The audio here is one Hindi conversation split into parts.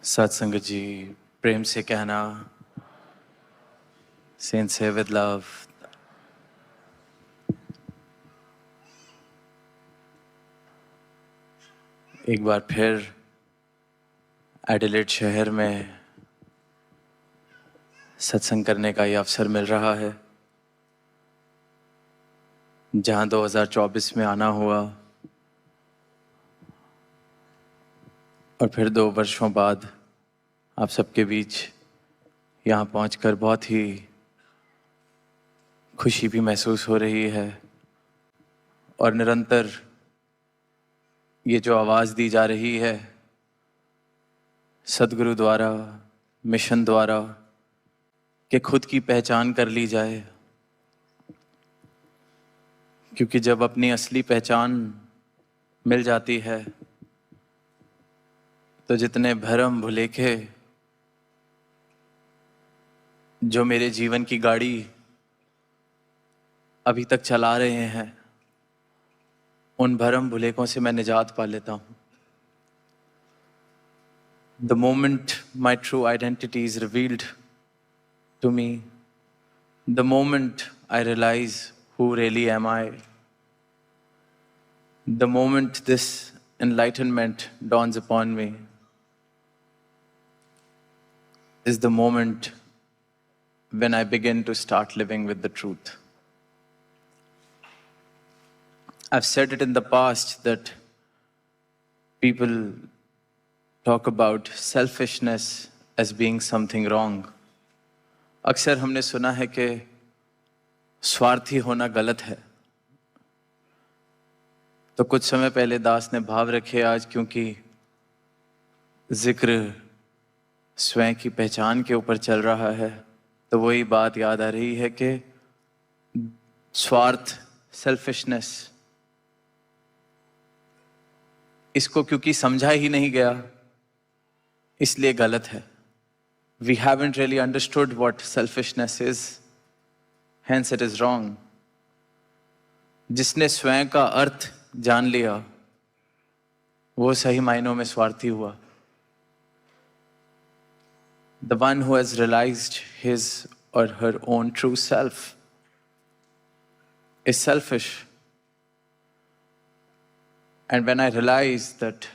सत्संग जी, प्रेम से कहना, sincere with love. एक बार फिर एडिलेड शहर में सत्संग करने का ये अवसर मिल रहा है, जहां 2024 में आना हुआ और फिर 2 वर्षों बाद आप सबके बीच यहाँ पहुंचकर बहुत ही खुशी भी महसूस हो रही है। और निरंतर ये जो आवाज़ दी जा रही है सदगुरु द्वारा, मिशन द्वारा, कि खुद की पहचान कर ली जाए, क्योंकि जब अपनी असली पहचान मिल जाती है तो जितने भरम भुलेखे जो मेरे जीवन की गाड़ी अभी तक चला रहे हैं, उन भरम भुलेखों से मैं निजात पा लेता हूँ। The moment my true identity is revealed to me, the moment I realize who really am I, the moment this enlightenment dawns upon me, is the moment when I begin to start living with the truth. I've said it in the past that people talk about selfishness as being something wrong. अक्सर हमने सुना है कि स्वार्थी होना गलत है। तो कुछ समय पहले दास ने भाव रखे, आज क्योंकि जिक्र स्वयं की पहचान के ऊपर चल रहा है, तो वही बात याद आ रही है कि स्वार्थ, सेल्फिशनेस, इसको क्योंकि समझा ही नहीं गया इसलिए गलत है। We haven't really understood what selfishness is, hence it is wrong. जिसने स्वयं का अर्थ जान लिया वो सही मायनों में स्वार्थी हुआ। The one who has realized his or her own true self is selfish. And when I realize that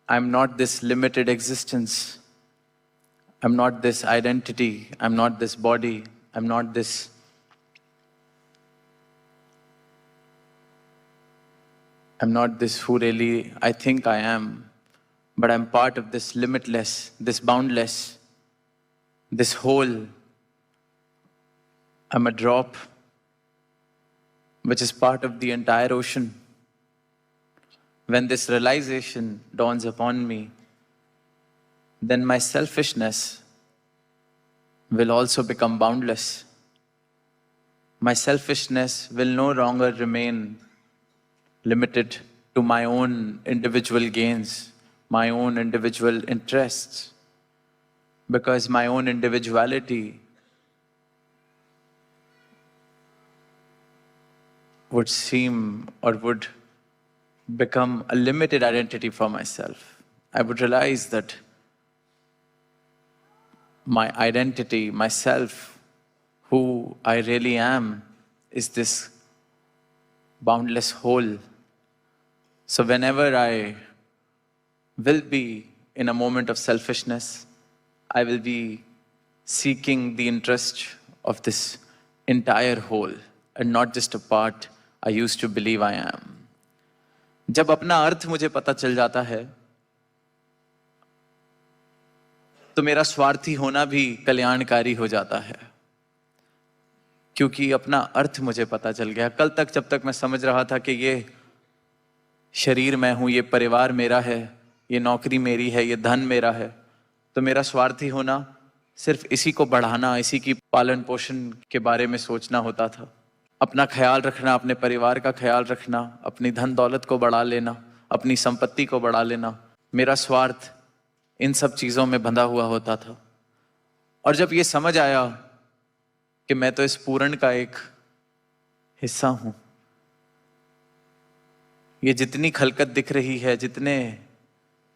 I'm not this limited existence, I'm not this identity, I'm not this body, I'm not this who really I think I am, but I'm part of this limitless, this boundless, this whole. I'm a drop which is part of the entire ocean. When this realization dawns upon me, then my selfishness will also become boundless. My selfishness will no longer remain limited to my own individual gains, my own individual interests, because my own individuality would seem or would become a limited identity for myself. I would realize that my identity, myself, who I really am, is this boundless whole. So whenever I will be in a moment of selfishness, I will be seeking the interest of this entire whole and not just a part I used to believe I am. जब अपना अर्थ मुझे पता चल जाता है तो मेरा स्वार्थी होना भी कल्याणकारी हो जाता है, क्योंकि अपना अर्थ मुझे पता चल गया। कल तक जब तक मैं समझ रहा था कि ये शरीर मैं हूं, ये परिवार मेरा है, ये नौकरी मेरी है, ये धन मेरा है, तो मेरा स्वार्थी होना सिर्फ इसी को बढ़ाना, इसी की पालन पोषण के बारे में सोचना होता था। अपना ख्याल रखना, अपने परिवार का ख्याल रखना, अपनी धन दौलत को बढ़ा लेना, अपनी संपत्ति को बढ़ा लेना, मेरा स्वार्थ इन सब चीज़ों में बंधा हुआ होता था। और जब ये समझ आया कि मैं तो इस पूर्ण का एक हिस्सा हूं, ये जितनी खलकत दिख रही है, जितने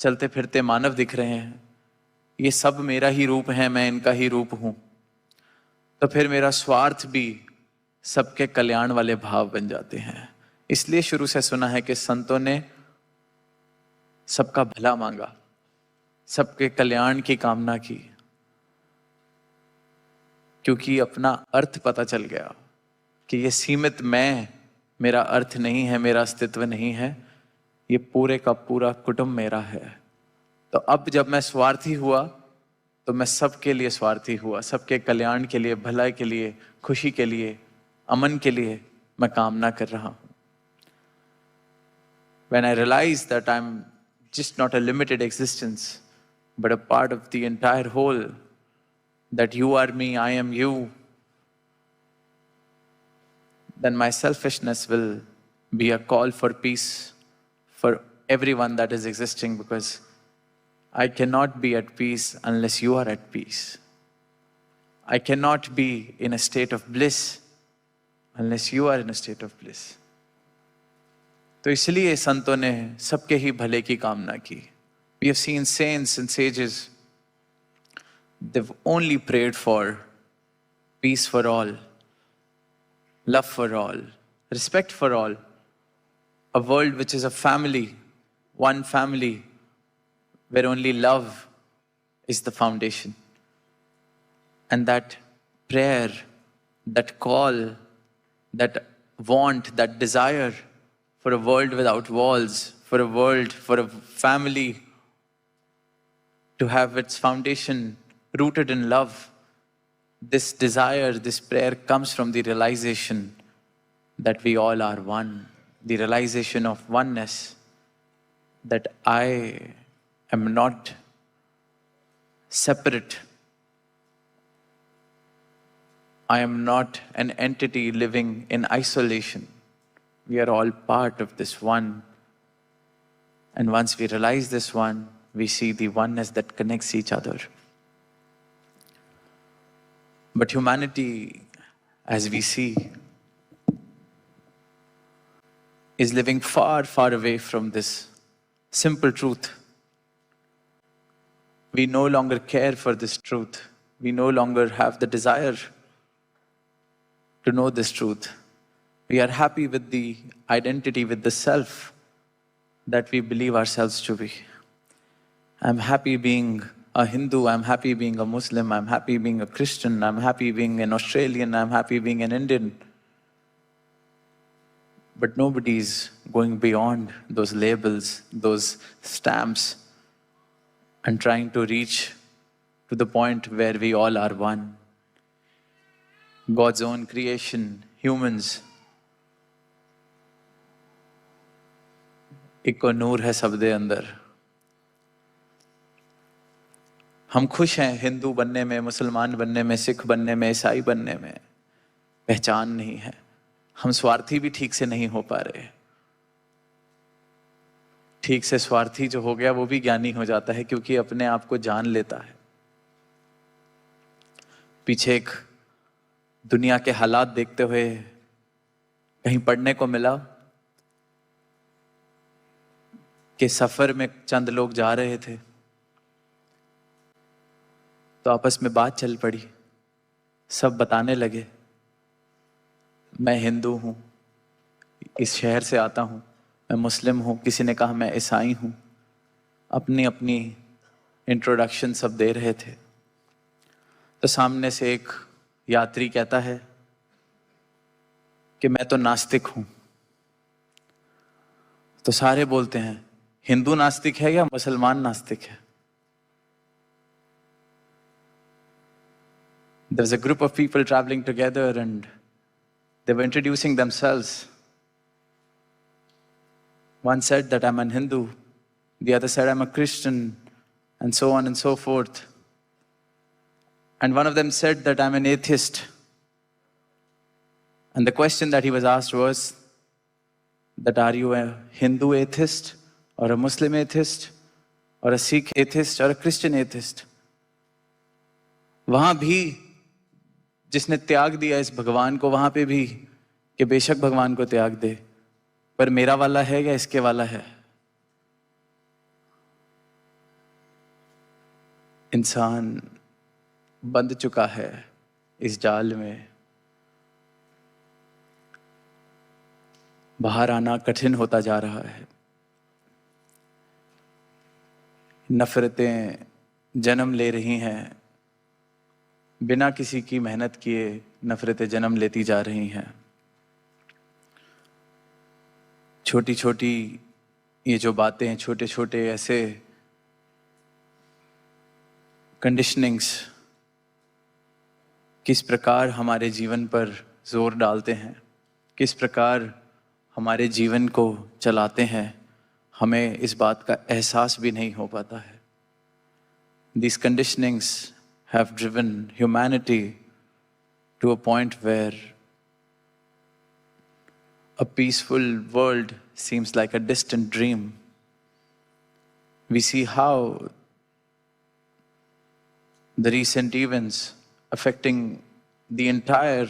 चलते फिरते मानव दिख रहे हैं, ये सब मेरा ही रूप है, मैं इनका ही रूप हूं, तो फिर मेरा स्वार्थ भी सबके कल्याण वाले भाव बन जाते हैं। इसलिए शुरू से सुना है कि संतों ने सबका भला मांगा, सबके कल्याण की कामना की, क्योंकि अपना अर्थ पता चल गया कि ये सीमित मैं, मेरा अर्थ नहीं है, मेरा अस्तित्व नहीं है, ये पूरे का पूरा कुटुंब मेरा है। तो अब जब मैं स्वार्थी हुआ तो मैं सबके लिए स्वार्थी हुआ, सबके कल्याण के लिए, भलाई के लिए, खुशी के लिए, अमन के लिए मैं कामना कर रहा हूं। When I realized that I'm just not a limited existence, but a part of the entire whole, that you are me, I am you, then my selfishness will be a call for peace for everyone that is existing, because I cannot be at peace unless you are at peace. I cannot be in a state of bliss unless you are in a state of bliss. तो इसलिए संतों ने सबके ही भले की कामना की। We have seen saints and sages, they've only prayed for peace for all, love for all, respect for all, a world which is a family, one family, where only love is the foundation. And that prayer, that call, that want, that desire for a world without walls, for a world, for a family to have its foundation rooted in love, this desire, this prayer comes from the realization that we all are one, the realization of oneness, that I am not separate. I am not an entity living in isolation. We are all part of this one. And once we realize this one, we see the oneness that connects each other. But humanity, as we see, is living far, far away from this simple truth. We no longer care for this truth. We no longer have the desire to know this truth. We are happy with the identity, with the self that we believe ourselves to be. I'm happy being a Hindu, I'm happy being a Muslim, I'm happy being a Christian, I'm happy being an Australian, I'm happy being an Indian. But nobody's going beyond those labels, those stamps, and trying to reach to the point where we all are one. God's own creation, humans, इको नूर है सब दे अंदर। हम खुश हैं हिंदू बनने में, मुसलमान बनने में, सिख बनने में, ईसाई बनने में। पहचान नहीं है। हम स्वार्थी भी ठीक से नहीं हो पा रहे। ठीक से स्वार्थी जो हो गया वो भी ज्ञानी हो जाता है, क्योंकि अपने आप को जान लेता है। पीछे एक दुनिया के हालात देखते हुए कहीं पढ़ने को मिला कि सफर में चंद लोग जा रहे थे, तो आपस में बात चल पड़ी। सब बताने लगे, मैं हिंदू हूं, इस शहर से आता हूं, मैं मुस्लिम हूं, किसी ने कहा मैं ईसाई हूं। अपनी अपनी इंट्रोडक्शन सब दे रहे थे। तो सामने से एक यात्री कहता है कि मैं तो नास्तिक हूं। तो सारे बोलते हैं हिंदू नास्तिक है या मुसलमान नास्तिक है? There was a group of people traveling together and they were introducing themselves. One said that I'm a Hindu, the other said I'm a Christian, and so on and so forth. And one of them said that I'm an atheist. And the question that he was asked was that are you a Hindu atheist or a Muslim atheist or a Sikh atheist or a Christian atheist? वहां भी जिसने त्याग दिया इस भगवान को, वहां पे भी कि बेशक भगवान को त्याग दे, पर मेरा वाला है या इसके वाला है? इंसान बंध चुका है इस जाल में, बाहर आना कठिन होता जा रहा है। नफरतें जन्म ले रही हैं, बिना किसी की मेहनत किए नफरतें जन्म लेती जा रही हैं। छोटी छोटी ये जो बातें, छोटे छोटे ऐसे कंडीशनिंग्स किस प्रकार हमारे जीवन पर जोर डालते हैं, किस प्रकार हमारे जीवन को चलाते हैं, हमें इस बात का एहसास भी नहीं हो पाता है। These conditionings have driven humanity to a point where a peaceful world seems like a distant dream. We see how the recent events affecting the entire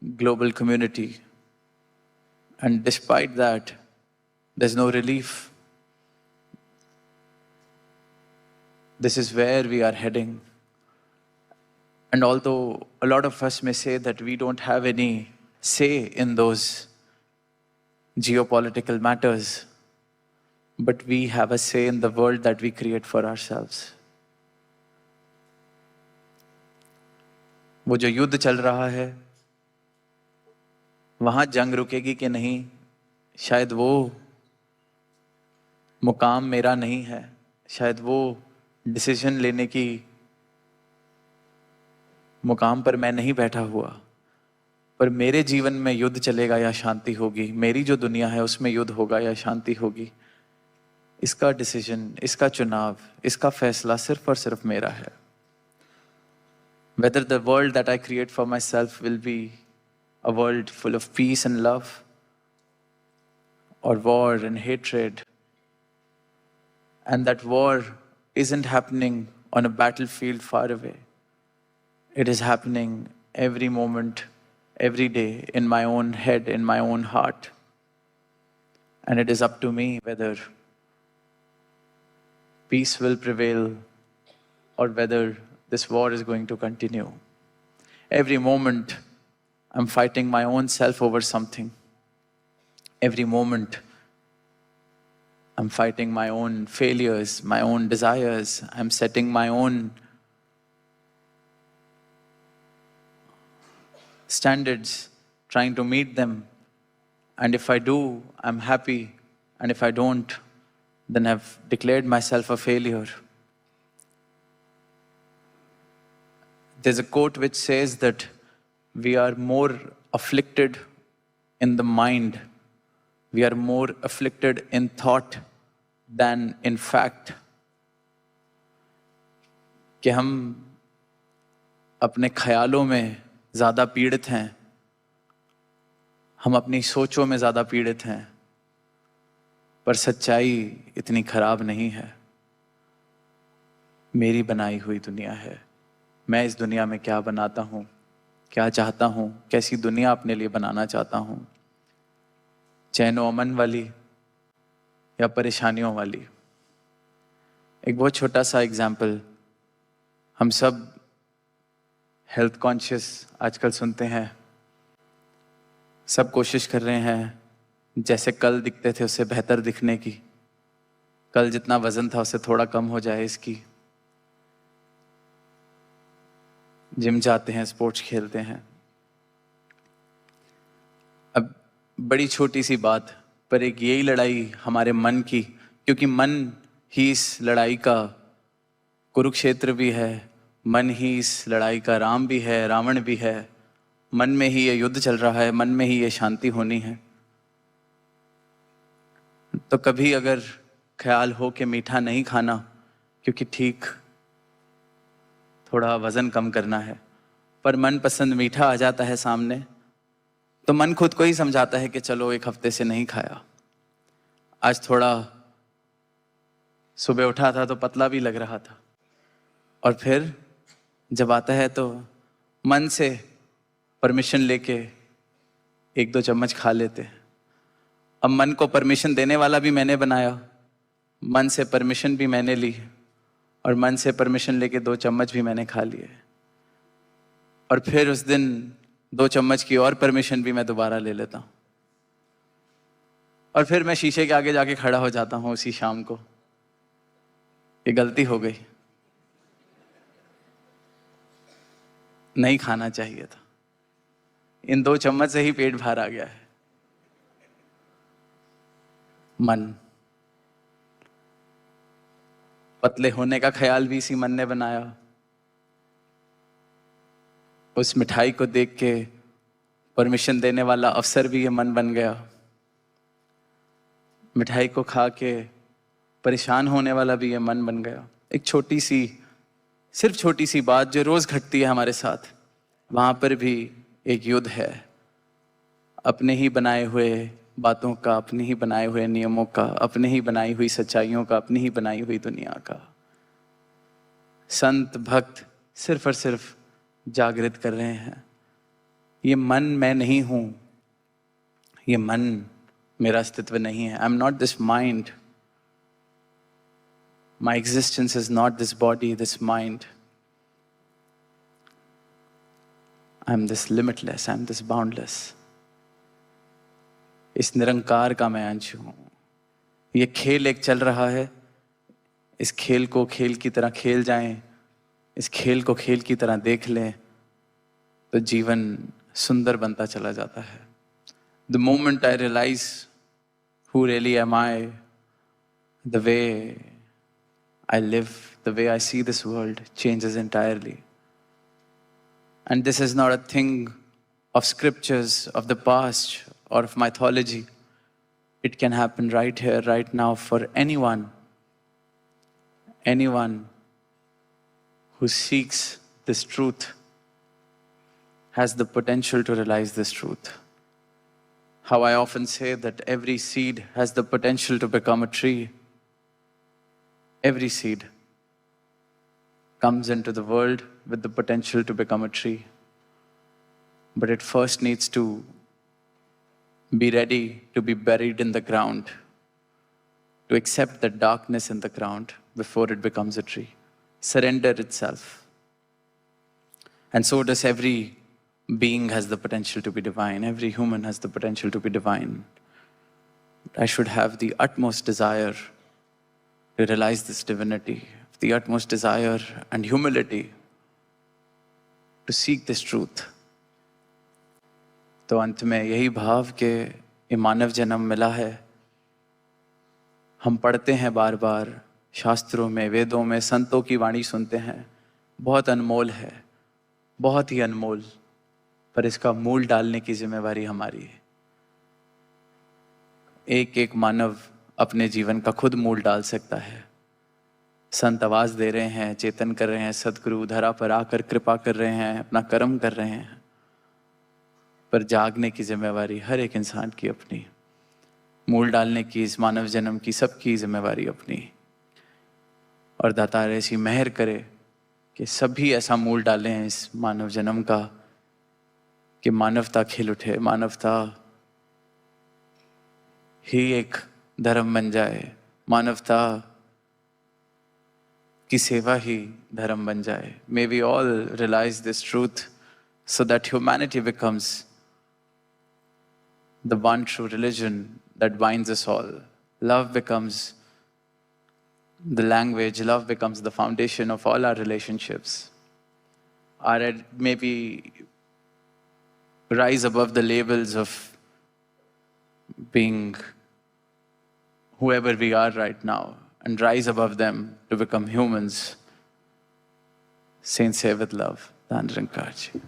global community, and despite that, there's no relief. This is where we are heading. And although a lot of us may say that we don't have any say in those geopolitical matters, but we have a say in the world that we create for ourselves. वो जो युद्ध चल रहा है, वहां जंग रुकेगी कि नहीं, शायद वो मुकाम मेरा नहीं है, शायद वो डिसीजन लेने की मुकाम पर मैं नहीं बैठा हुआ, पर मेरे जीवन में युद्ध चलेगा या शांति होगी, मेरी जो दुनिया है उसमें युद्ध होगा या शांति होगी, इसका डिसीजन, इसका चुनाव, इसका फैसला सिर्फ और सिर्फ मेरा है। Whether the world that I create for myself will be a world full of peace and love, or war and hatred, and that war isn't happening on a battlefield far away. It is happening every moment, every day, in my own head, in my own heart. And it is up to me whether peace will prevail or whether this war is going to continue. Every moment, I'm fighting my own self over something. Every moment, I'm fighting my own failures, my own desires. I'm setting my own standards, trying to meet them. And if I do, I'm happy. And if I don't, then I've declared myself a failure. There's a quote which says that we are more afflicted in the mind, we are more afflicted in thought than in fact. कि हम अपने ख्यालों में ज़्यादा पीड़ित हैं, हम अपनी सोचों में ज़्यादा पीड़ित हैं, पर सच्चाई इतनी खराब नहीं है। मेरी बनाई हुई दुनिया है, मैं इस दुनिया में क्या बनाता हूँ, क्या चाहता हूँ, कैसी दुनिया अपने लिए बनाना चाहता हूँ, चैन व अमन वाली या परेशानियों वाली। एक बहुत छोटा सा एग्जाम्पल, हम सब हेल्थ कॉन्शियस आजकल सुनते हैं, सब कोशिश कर रहे हैं जैसे कल दिखते थे उससे बेहतर दिखने की, कल जितना वजन था उससे थोड़ा कम हो जाए इसकी। जिम जाते हैं, स्पोर्ट्स खेलते हैं। अब बड़ी छोटी सी बात, पर एक यही लड़ाई हमारे मन की, क्योंकि मन ही इस लड़ाई का कुरुक्षेत्र भी है, मन ही इस लड़ाई का राम भी है, रावण भी है। मन में ही ये युद्ध चल रहा है, मन में ही ये शांति होनी है। तो कभी अगर ख्याल हो कि मीठा नहीं खाना क्योंकि ठीक थोड़ा वजन कम करना है, पर मन पसंद मीठा आ जाता है सामने, तो मन खुद को ही समझाता है कि चलो एक हफ्ते से नहीं खाया, आज थोड़ा सुबह उठा था तो पतला भी लग रहा था, और फिर जब आता है तो मन से परमिशन लेके एक दो चम्मच खा लेते हैं। अब मन को परमिशन देने वाला भी मैंने बनाया, मन से परमिशन भी मैंने ली, और मन से परमिशन लेके 2 चम्मच भी मैंने खा लिए। और फिर उस दिन 2 चम्मच की और परमिशन भी मैं दोबारा ले लेता हूँ। और फिर मैं शीशे के आगे जाके खड़ा हो जाता हूँ उसी शाम को, ये गलती हो गई, नहीं खाना चाहिए था, इन 2 चम्मच से ही पेट भर आ गया है। मन, पतले होने का ख्याल भी इसी मन ने बनाया। उस मिठाई को देख के परमिशन देने वाला अफसर भी ये मन बन गया। मिठाई को खा के परेशान होने वाला भी ये मन बन गया। एक छोटी सी, सिर्फ छोटी सी बात जो रोज घटती है हमारे साथ, वहां पर भी एक युद्ध है अपने ही बनाए हुए बातों का, अपने ही बनाए हुए नियमों का, अपने ही बनाई हुई सच्चाइयों का, अपनी ही बनाई हुई दुनिया का। संत भक्त सिर्फ और सिर्फ जागृत कर रहे हैं, ये मन मैं नहीं हूं, ये मन मेरा अस्तित्व नहीं है। I am not this mind, my existence is not this body, this mind. I am this limitless, I am this boundless. इस निरंकार का मैं अंश हूं। ये खेल एक चल रहा है, इस खेल को खेल की तरह खेल जाएं, इस खेल को खेल की तरह देख लें तो जीवन सुंदर बनता चला जाता है। The moment I realize who really am I, the way I live, the way I see this world changes entirely. And this is not a thing of scriptures of the past or of mythology. It can happen right here, right now, for anyone who seeks this truth has the potential to realize this truth. How I often say that every seed has the potential to become a tree. Every seed comes into the world with the potential to become a tree. But it first needs to be ready to be buried in the ground, to accept the darkness in the ground before it becomes a tree. Surrender itself. And so does every being has the potential to be divine. Every human has the potential to be divine. I should have the utmost desire to realize this divinity, the utmost desire and humility to seek this truth. तो अंत में यही भाव के ये मानव जन्म मिला है। हम पढ़ते हैं बार बार शास्त्रों में, वेदों में, संतों की वाणी सुनते हैं, बहुत अनमोल है, बहुत ही अनमोल, पर इसका मूल डालने की जिम्मेवारी हमारी है। एक एक मानव अपने जीवन का खुद मूल डाल सकता है। संत आवाज दे रहे हैं, चेतन कर रहे हैं, सदगुरु धरा पर आकर कृपा कर रहे हैं, अपना कर्म कर रहे हैं, पर जागने की जिम्मेवारी हर एक इंसान की अपनी, मूल डालने की इस मानव जन्म की सबकी जिम्मेवारी अपनी। और दातार ऐसी मेहर करे कि सभी ऐसा मूल डालें इस मानव जन्म का कि मानवता खिल उठे, मानवता ही एक धर्म बन जाए, मानवता की सेवा ही धर्म बन जाए। May we all realize this truth so that humanity becomes the one true religion that binds us all. Love becomes the language, love becomes the foundation of all our relationships. Our maybe rise above the labels of being whoever we are right now and rise above them to become humans. Saints say with love, Dhan Nirankarji.